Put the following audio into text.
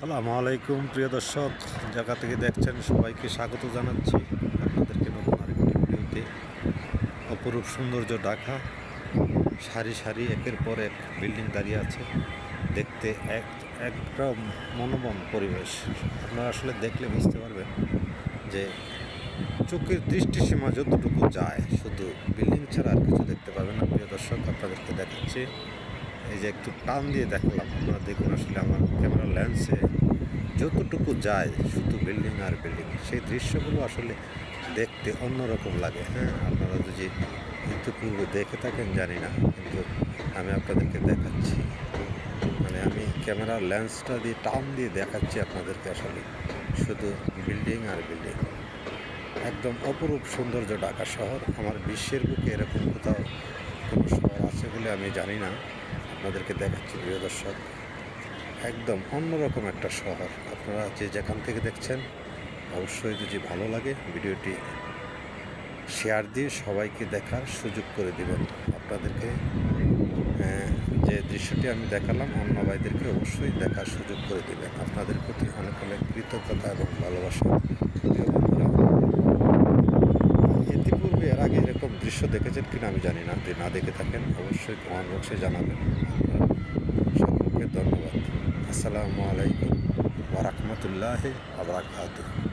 আসসালামু আলাইকুম প্রিয় দর্শক, জায়গা থেকে দেখছেন সবাইকে স্বাগত জানাচ্ছি আপনাদেরকে নতুন আরেকটি ভিডিওতে। অপরূপ সৌন্দর্য ঢাকা, সারি সারি একের পর এক বিল্ডিং দাঁড়িয়ে আছে, দেখতে একদম মনোরম পরিবেশ। আপনারা আসলে দেখলে বুঝতে পারবেন যে চোখের দৃষ্টিসীমা যতটুকু যায় শুধু বিল্ডিং ছাড়া আর কিছু দেখতে পাবেন না। প্রিয় দর্শক, আপনাদেরকে দেখাচ্ছি, এই যে একটু টান দিয়ে দেখালাম, আপনারা দেখুন আসলে আমার ক্যামেরা লেন্সে যতটুকু যায় শুধু বিল্ডিং আর বিল্ডিং। সেই দৃশ্যগুলো আসলে দেখতে অন্যরকম লাগে। হ্যাঁ, আপনারা যদি ইতিপূর্বে দেখে থাকেন জানি না, কিন্তু আমি আপনাদেরকে দেখাচ্ছি, মানে আমি ক্যামেরার লেন্সটা দিয়ে টান দিয়ে দেখাচ্ছি আপনাদেরকে আসলে শুধু বিল্ডিং আর বিল্ডিং। একদম অপরূপ সৌন্দর্য ঢাকা শহর। আমার বিশ্বের বুকে এরকম কোথাও কোনো শহর আছে বলে আমি জানি না। আপনাদেরকে দেখাচ্ছি প্রিয় দর্শক, একদম অন্যরকম একটা শহর। আপনারা যে যেখান থেকে দেখছেন অবশ্যই যদি ভালো লাগে ভিডিওটি শেয়ার দিয়ে সবাইকে দেখার সুযোগ করে দিবেন। আপনাদেরকে যে দৃশ্যটি আমি দেখালাম অন্য ভাইদেরকে অবশ্যই দেখার সুযোগ করে দিবেন। আপনাদের প্রতি অনেক অনেক কৃতজ্ঞতা এবং ভালোবাসা। ইতিপূর্বে এর আগে এরকম দৃশ্য দেখেছেন কিনা আমি জানি না, যদি না দেখে থাকেন অবশ্যই কমেন্ট বক্সে জানাবেন। সকলকে ধন্যবাদ। আসসালামু আলাইকুম ওয়া রাহমাতুল্লাহি ওয়া বারাকাতুহু।